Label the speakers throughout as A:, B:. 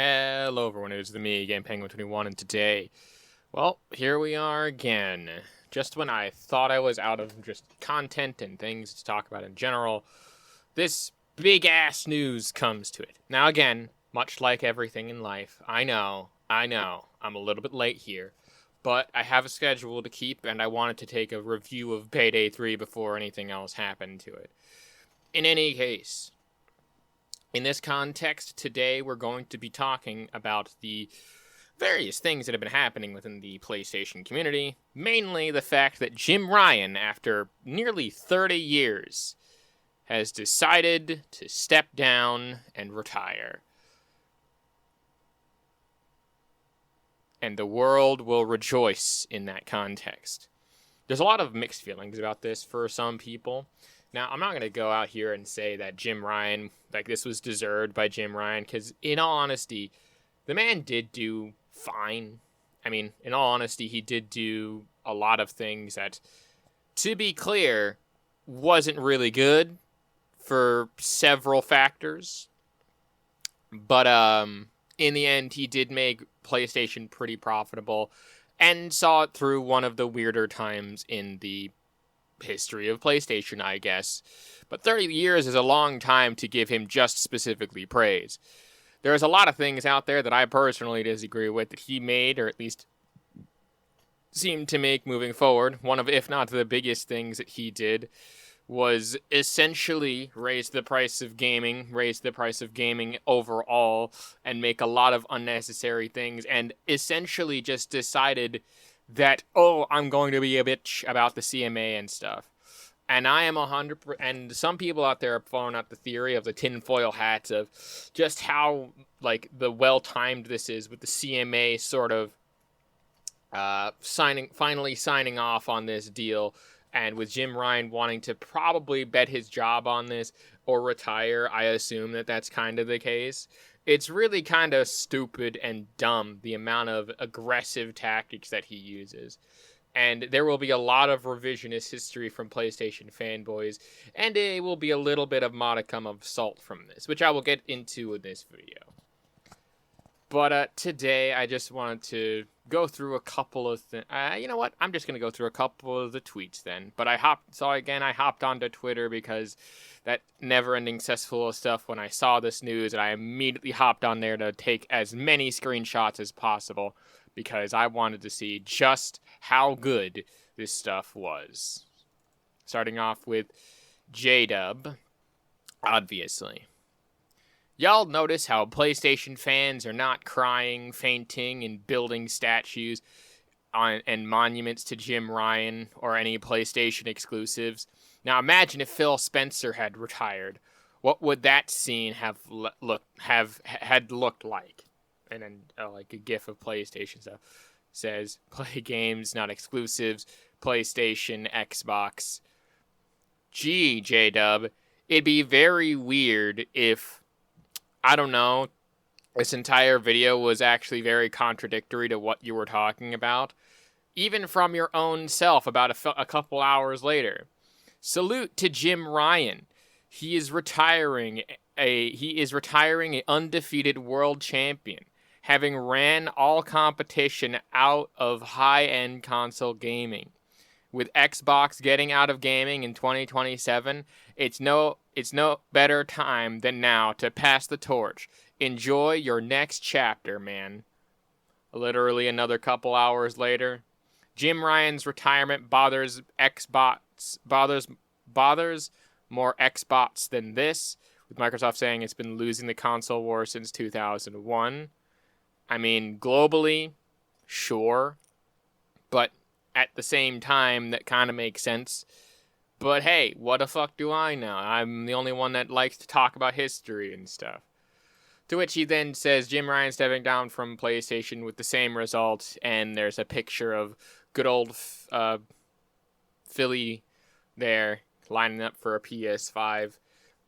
A: Hello everyone, it's me again, Penguin21, and today, well, here we are again. Just when I thought I was out of just content and things to talk about in general, this big-ass news comes to it. Now again, much like everything in life, I know, I'm a little bit late here, but I have a schedule to keep, and I wanted to take a review of Payday 3 before anything else happened to it. In any case, in this context, today we're going to be talking about the various things that have been happening within the PlayStation community, mainly the fact that Jim Ryan, after nearly 30 years, has decided to step down and retire. And the world will rejoice in that context. There's a lot of mixed feelings about this for some people. Now, I'm not going to go out here and say that Jim Ryan, this was deserved by Jim Ryan, because in all honesty, the man did do fine. I mean, in all honesty, he did do a lot of things that, to be clear, wasn't really good for several factors. But in the end, he did make PlayStation pretty profitable and saw it through one of the weirder times in the history of PlayStation, I guess. But 30 years is a long time to give him just specifically praise. There's a lot of things out there that I personally disagree with that he made, or at least seemed to make moving forward. One of, if not the biggest things that he did, was essentially raise the price of gaming overall, and make a lot of unnecessary things, and essentially just decided that, I'm going to be a bitch about the CMA and stuff. And I am 100%, and some people out there are throwing out the theory of the tinfoil hats of just how, the well-timed this is with the CMA sort of finally signing off on this deal, and with Jim Ryan wanting to probably bet his job on this or retire. I assume that that's kind of the case. It's really kind of stupid and dumb, the amount of aggressive tactics that he uses. And there will be a lot of revisionist history from PlayStation fanboys, and it will be a little bit of modicum of salt from this, which I will get into in this video. But today, I just wanted to go through a couple of things. You know what? I'm just going to go through a couple of the tweets then. But I hopped onto Twitter because that never-ending cesspool of stuff when I saw this news, and I immediately hopped on there to take as many screenshots as possible because I wanted to see just how good this stuff was. Starting off with J-Dub, obviously. Y'all notice how PlayStation fans are not crying, fainting, and building statues and monuments to Jim Ryan or any PlayStation exclusives? Now imagine if Phil Spencer had retired. What would that scene have looked like? And then a gif of PlayStation stuff says play games, not exclusives, PlayStation, Xbox. Gee, J-Dub, it'd be very weird if, I don't know, this entire video was actually very contradictory to what you were talking about, even from your own self about a couple hours later. Salute to Jim Ryan. He is retiring a undefeated world champion, having ran all competition out of high-end console gaming. With Xbox getting out of gaming in 2027, it's no better time than now to pass the torch. Enjoy your next chapter, man. Literally another couple hours later, Jim Ryan's retirement bothers more Xbox than this, with Microsoft saying it's been losing the console war since 2001. I mean, globally, sure, but at the same time, that kind of makes sense. But hey, what the fuck do I know? I'm the only one that likes to talk about history and stuff. To which he then says Jim Ryan stepping down from PlayStation with the same result, and there's a picture of good old Philly there lining up for a PS5.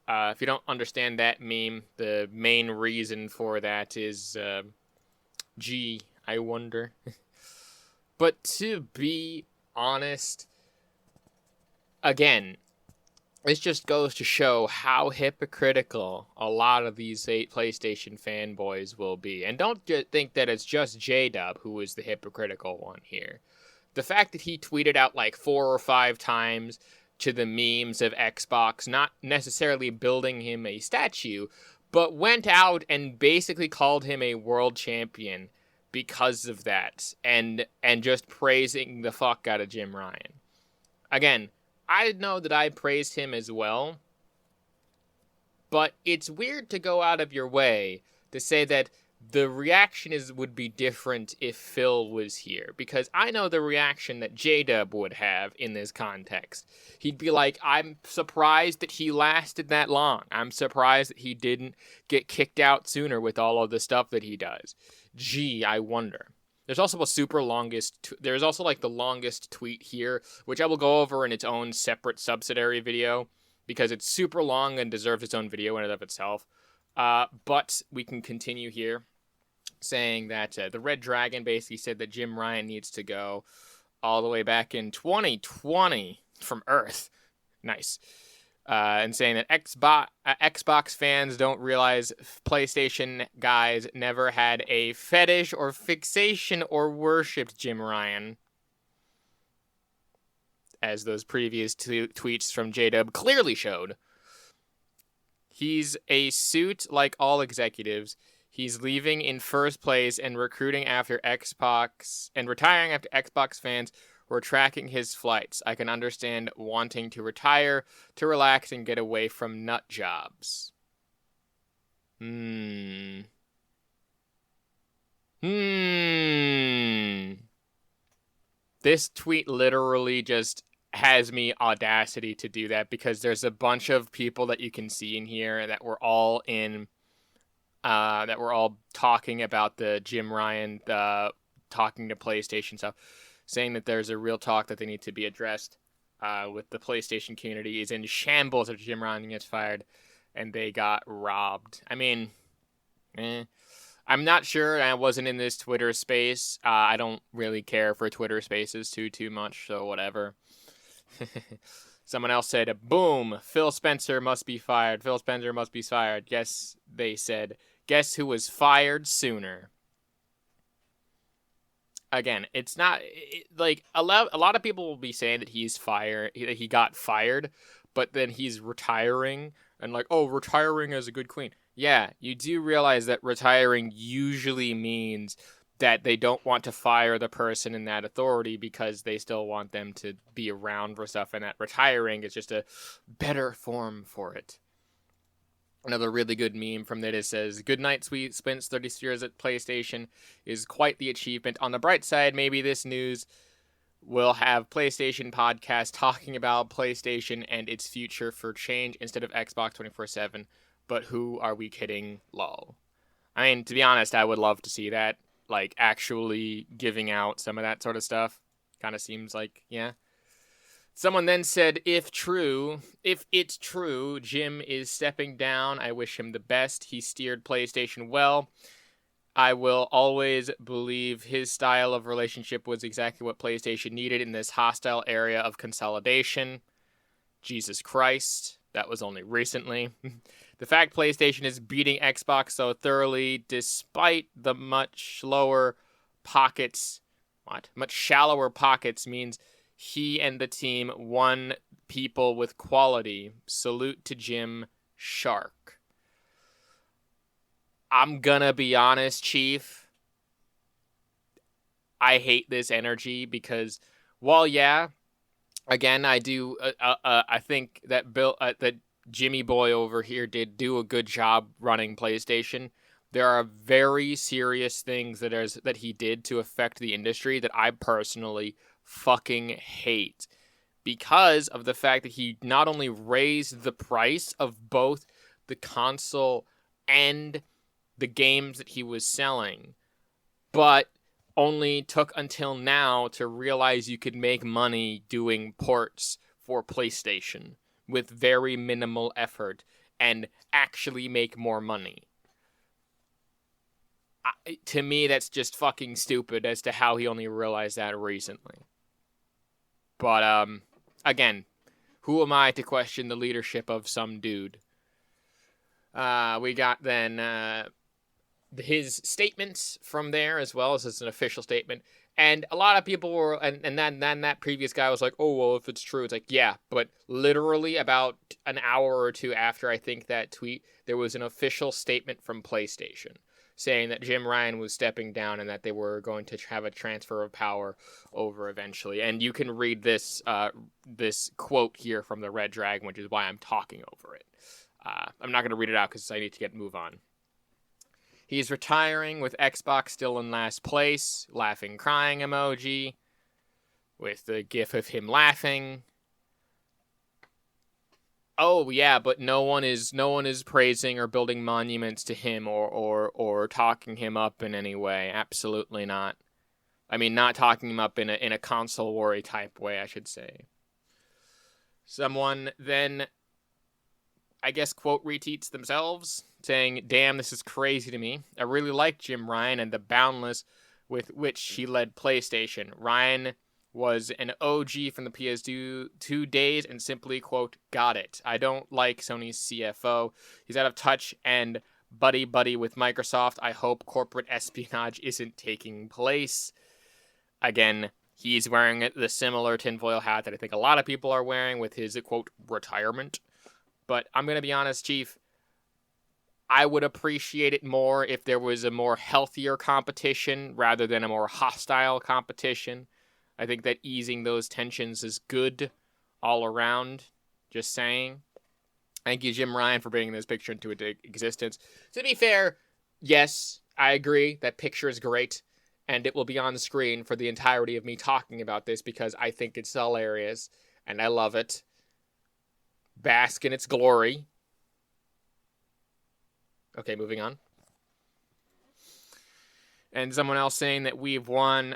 A: If you don't understand that meme, the main reason for that is, gee, I wonder. But to be honest, again, this just goes to show how hypocritical a lot of these PlayStation fanboys will be. And don't think that it's just J-Dub who is the hypocritical one here. The fact that he tweeted out like 4 or 5 times to the memes of Xbox, not necessarily building him a statue, but went out and basically called him a world champion because of that, and just praising the fuck out of Jim Ryan. Again, I know that I praised him as well, but it's weird to go out of your way to say that the reaction would be different if Phil was here, because I know the reaction that J-Dub would have in this context. He'd be like, I'm surprised that he lasted that long. I'm surprised that he didn't get kicked out sooner with all of the stuff that he does. Gee, I wonder. There's also there's also like the longest tweet here, which I will go over in its own separate subsidiary video, because it's super long and deserves its own video in and of itself. But we can continue here, saying that the Red Dragon basically said that Jim Ryan needs to go all the way back in 2020 from Earth. Nice. And saying that Xbox fans don't realize PlayStation guys never had a fetish or fixation or worshipped Jim Ryan. As those previous tweets from J-Dub clearly showed. He's a suit like all executives. He's leaving in first place and retiring after Xbox fans were tracking his flights. I can understand wanting to retire, to relax and get away from nut jobs. This tweet literally just has me audacity to do that, because there's a bunch of people that you can see in here that were all talking about the Jim Ryan talking to PlayStation stuff, saying that there's a real talk that they need to be addressed with the PlayStation community is in shambles after Jim Ryan gets fired and they got robbed. I mean, I'm not sure. I wasn't in this Twitter space. I don't really care for Twitter spaces too much, so whatever. Someone else said, boom, Phil Spencer must be fired. Phil Spencer must be fired. Yes, they said, guess who was fired sooner? Again, it's not like a lot of people will be saying that he got fired, but then he's retiring and like, oh, retiring as a good queen. Yeah, you do realize that retiring usually means that they don't want to fire the person in that authority because they still want them to be around for stuff, and that retiring is just a better form for it. Another really good meme from that says, good night, sweet Spence, 30 years at PlayStation is quite the achievement. On the bright side, maybe this news will have PlayStation podcasts talking about PlayStation and its future for change instead of Xbox 24/7. But who are we kidding? Lol. I mean, to be honest, I would love to see that. Like, actually giving out some of that sort of stuff. Kind of seems like, yeah. Someone then said, if it's true, Jim is stepping down. I wish him the best. He steered PlayStation well. I will always believe his style of relationship was exactly what PlayStation needed in this hostile area of consolidation. Jesus Christ. That was only recently. The fact PlayStation is beating Xbox so thoroughly, despite the much shallower pockets, means he and the team won people with quality. Salute to Jim Shark. I'm gonna be honest, Chief. I hate this energy because, while yeah, again, I do. I think that that Jimmy Boy over here did do a good job running PlayStation. There are very serious things that he did to affect the industry that I personally fucking hate, because of the fact that he not only raised the price of both the console and the games that he was selling, but only took until now to realize you could make money doing ports for PlayStation with very minimal effort and actually make more money. To me, that's just fucking stupid as to how he only realized that recently. But, again, who am I to question the leadership of some dude? We got then his statements from there as well as an official statement. And a lot of people were, and then that previous guy was like, oh, well, if it's true, it's like, yeah, but literally about an hour or two after I think that tweet, there was an official statement from PlayStation saying that Jim Ryan was stepping down and that they were going to have a transfer of power over eventually. And you can read this this quote here from the Red Dragon, which is why I'm talking over it. I'm not going to read it out because I need to move on. He's retiring with Xbox still in last place. Laughing, crying emoji. With the gif of him laughing. Oh yeah, but no one is praising or building monuments to him or talking him up in any way. Absolutely not. I mean, not talking him up in a console war type way, I should say. Someone then, I guess, quote retweets themselves, saying, damn, this is crazy to me. I really like Jim Ryan and the boundless with which he led PlayStation. Ryan was an OG from the PS2 days and simply, quote, got it. I don't like Sony's CFO. He's out of touch and buddy with Microsoft. I hope corporate espionage isn't taking place. Again, he's wearing the similar tinfoil hat that I think a lot of people are wearing with his, quote, retirement. But I'm going to be honest, Chief, I would appreciate it more if there was a more healthier competition rather than a more hostile competition. I think that easing those tensions is good all around. Just saying. Thank you, Jim Ryan, for bringing this picture into existence. To be fair, yes, I agree. That picture is great. And it will be on the screen for the entirety of me talking about this because I think it's hilarious. And I love it. Bask in its glory. Okay, moving on. And someone else saying that we've won.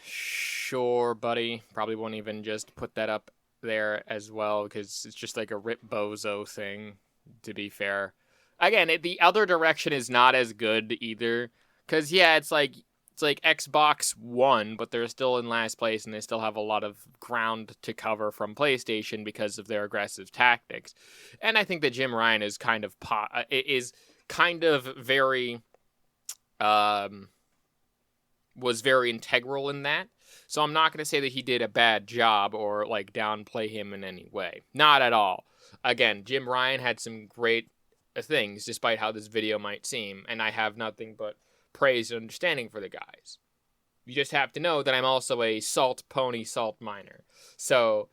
A: Sure, buddy. Probably won't even just put that up there as well because it's just like a Rip Bozo thing, to be fair. Again, the other direction is not as good either. Because, yeah, it's like Xbox won, but they're still in last place and they still have a lot of ground to cover from PlayStation because of their aggressive tactics. And I think that Jim Ryan is kind of very was very integral in that. So I'm not going to say that he did a bad job or like downplay him in any way. Not at all. Again, Jim Ryan had some great things despite how this video might seem, and I have nothing but praise and understanding for the guys. You just have to know that I'm also a salt pony salt miner. So,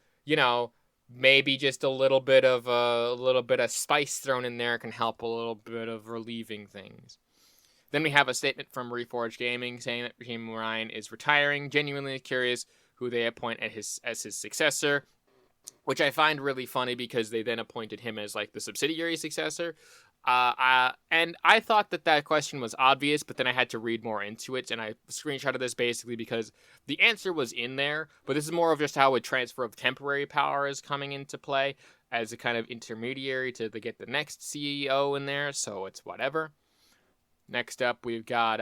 A: maybe just a little bit of spice thrown in there can help a little bit of relieving things. Then we have a statement from Reforged Gaming saying that Jim Ryan is retiring. Genuinely curious who they appoint as his successor, which I find really funny because they then appointed him as like the subsidiary successor. And I thought that question was obvious, but then I had to read more into it, and I screenshotted this basically because the answer was in there, but this is more of just how a transfer of temporary power is coming into play as a kind of intermediary to get the next CEO in there, so it's whatever. Next up, we've got,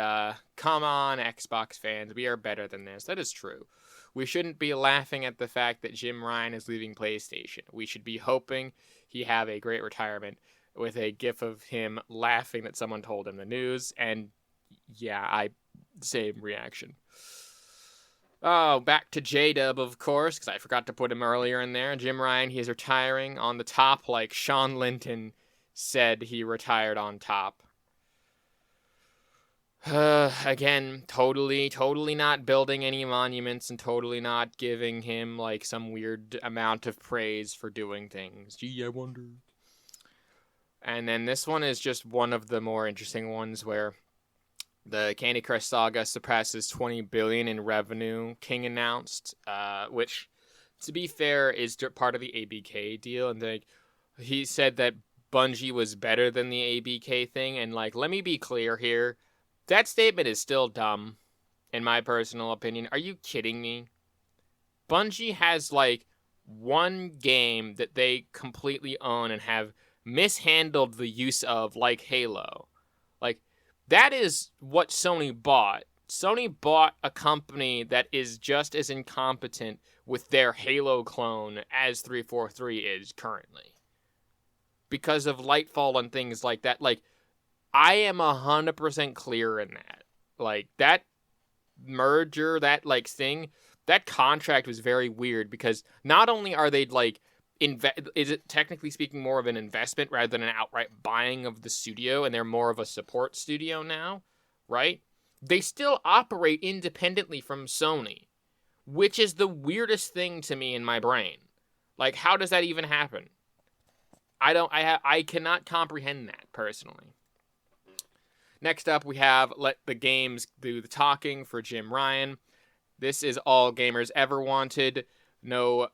A: come on, Xbox fans, we are better than this. That is true. We shouldn't be laughing at the fact that Jim Ryan is leaving PlayStation. We should be hoping he have a great retirement, with a gif of him laughing that someone told him the news, and yeah, same reaction. Oh, back to J-Dub, of course, because I forgot to put him earlier in there. Jim Ryan, he is retiring on the top like Sean Linton said he retired on top. Again, totally not building any monuments and totally not giving him like some weird amount of praise for doing things. Gee, I wonder. And then this one is just one of the more interesting ones where the Candy Crush Saga surpasses 20 billion in revenue, King announced, which, to be fair, is part of the ABK deal. And he said that Bungie was better than the ABK thing. And let me be clear here. That statement is still dumb, in my personal opinion. Are you kidding me? Bungie has one game that they completely own and have mishandled the use of, like Halo. That is what Sony bought Sony bought a company that is just as incompetent with their Halo clone as 343 is currently. Because of Lightfall and things like that. Like, I am 100% clear in that. Like, that merger, that, like, thing, that contract was very weird because not only are they, like, is it technically speaking more of an investment rather than an outright buying of the studio, and they're more of a support studio now, right? They still operate independently from Sony, which is the weirdest thing to me in my brain. Like, how does that even happen? I cannot comprehend that personally. Next up, we have Let the Games Do the Talking for Jim Ryan. This is all gamers ever wanted. No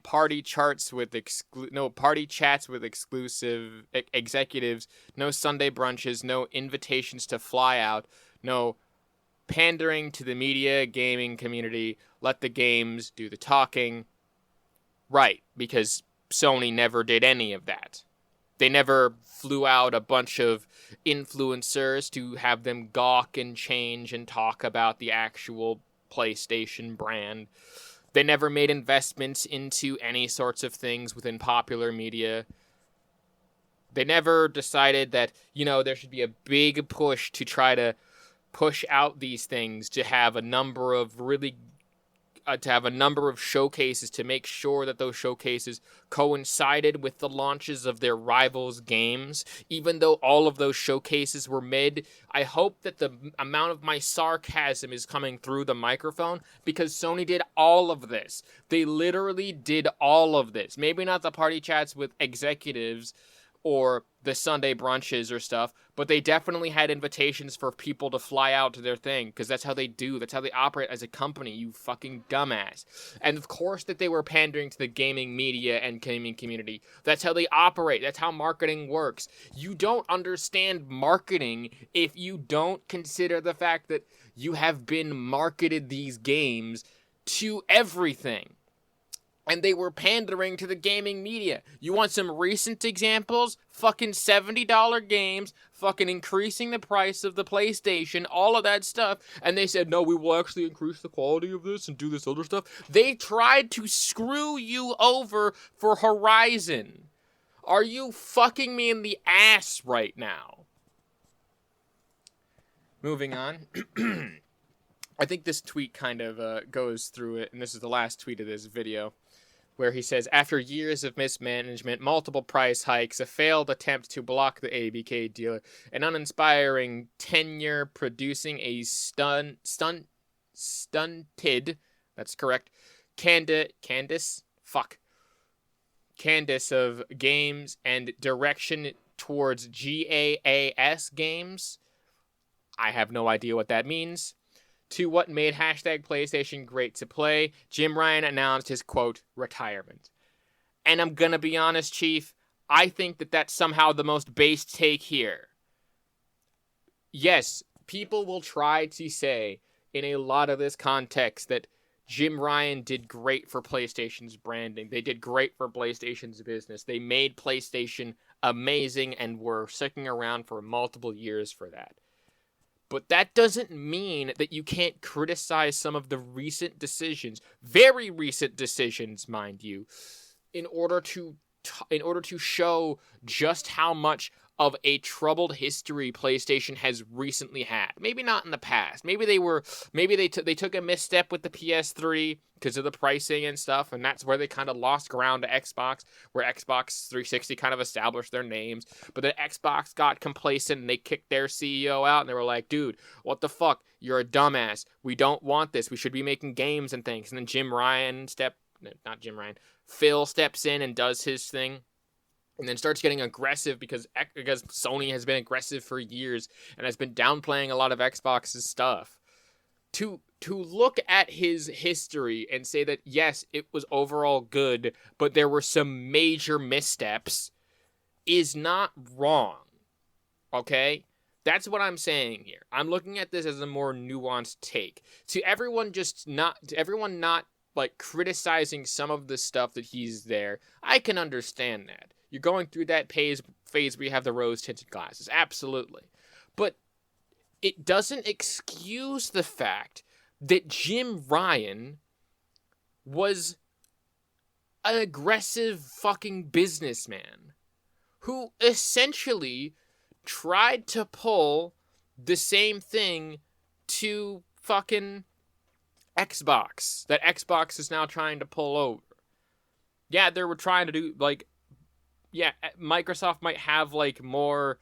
A: party chats with exclusive executives. No Sunday brunches. No invitations to fly out. No pandering to the media gaming community. Let the games do the talking. Right, because Sony never did any of that. They never flew out a bunch of influencers to have them gawk and change and talk about the actual PlayStation brand. They never made investments into any sorts of things within popular media. They never decided that, there should be a big push to try to push out these things, to have a number of showcases, to make sure that those showcases coincided with the launches of their rivals' games. Even though all of those showcases were mid, I hope that the amount of my sarcasm is coming through the microphone, because Sony did all of this. They literally did all of this. Maybe not the party chats with executives or the Sunday brunches or stuff, but they definitely had invitations for people to fly out to their thing, because that's how they do. That's how they operate as a company, you fucking dumbass. And of course that they were pandering to the gaming media and gaming community. That's how they operate. That's how marketing works. You don't understand marketing if you don't consider the fact that you have been marketed these games to everything. And they were pandering to the gaming media. You want some recent examples? Fucking $70 games, fucking increasing the price of the PlayStation, all of that stuff. And they said, no, we will actually increase the quality of this and do this other stuff. They tried to screw you over for Horizon. Are you fucking me in the ass right now? Moving on. I think this tweet kind of goes through it, and this is the last tweet of this video, where he says, after years of mismanagement, multiple price hikes, a failed attempt to block the ABK deal, an uninspiring tenure producing a stunted, that's correct, Candace of games and direction towards GAAS games. I have no idea what that means. To what made hashtag PlayStation great to play, Jim Ryan announced his, quote, retirement. And I'm gonna be honest, Chief, I think that that's somehow the most base take here. Yes, people will try to say in a lot of this context that Jim Ryan did great for PlayStation's branding. They did great for PlayStation's business. They made PlayStation amazing and were sticking around for multiple years for that. But that doesn't mean that you can't criticize some of the recent decisions, very recent decisions, mind you, in order to show just how much of a troubled history PlayStation has recently had. Maybe not in the past. Maybe they took a misstep with the PS3 because of the pricing and stuff, and that's where they kind of lost ground to Xbox, where Xbox 360 kind of established their names. But then Xbox got complacent and they kicked their CEO out, and they were like, dude, what the fuck? You're a dumbass. We don't want this. We should be making games and things. And then Phil steps in and does his thing. And then starts getting aggressive because Sony has been aggressive for years and has been downplaying a lot of Xbox's stuff. To look at his history and say that, yes, it was overall good, but there were some major missteps is not wrong. Okay? That's what I'm saying here. I'm looking at this as a more nuanced take. To everyone not like criticizing some of the stuff that he's there, I can understand that. You're going through that phase where you have the rose-tinted glasses. Absolutely. But it doesn't excuse the fact that Jim Ryan was an aggressive fucking businessman who essentially tried to pull the same thing to fucking Xbox that Xbox is now trying to pull over. Yeah, they were trying to do, like, yeah, Microsoft might have, like, more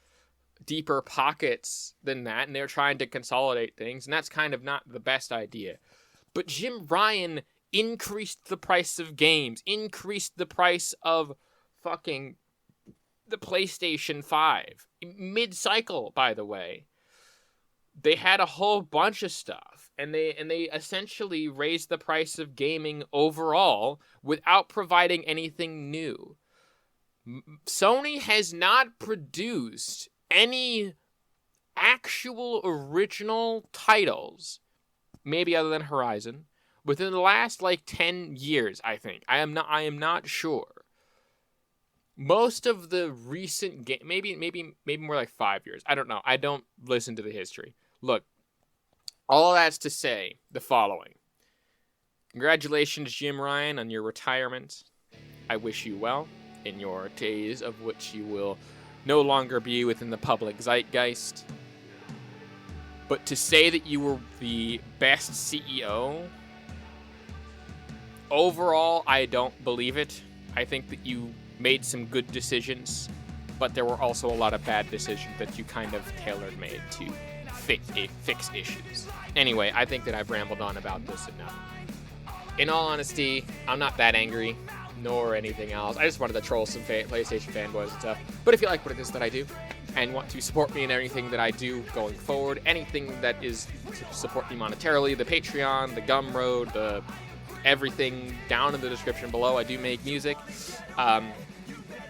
A: deeper pockets than that, and they're trying to consolidate things, and that's kind of not the best idea. But Jim Ryan increased the price of games, increased the price of fucking the PlayStation 5. Mid-cycle, by the way. They had a whole bunch of stuff, and they essentially raised the price of gaming overall without providing anything new. Sony has not produced any actual original titles, maybe other than Horizon, within the last, like, 10 years, I think. I am not sure. Most of the recent maybe more like 5 years. I don't know. I don't listen to the history. Look, all that's to say the following. Congratulations, Jim Ryan, on your retirement. I wish you well in your days of which you will no longer be within the public zeitgeist. But to say that you were the best CEO, overall, I don't believe it. I think that you made some good decisions, but there were also a lot of bad decisions that you kind of tailor-made to fix issues. Anyway, I think that I've rambled on about this enough. In all honesty, I'm not that angry, nor anything else. I just wanted to troll some PlayStation fanboys and stuff. But if you like what it is that I do, and want to support me in everything that I do going forward, anything that is to support me monetarily, the Patreon, the Gumroad, the everything down in the description below. I do make music.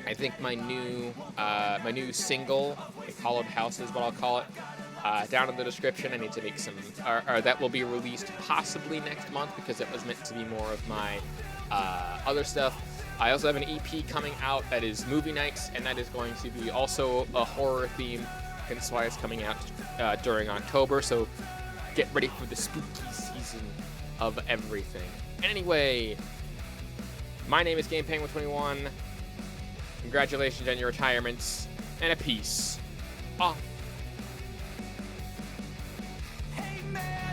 A: I think my new single, Hollowed House is what I'll call it, down in the description. I need to make some, or that will be released possibly next month because it was meant to be more of my other stuff. I also have an EP coming out that is Movie Nights, and that is going to be also a horror theme, hence why it's coming out during October, so get ready for the spooky season of everything. Anyway, my name is GamePenguin21. Congratulations on your retirements, and a peace. Off. Hey, man.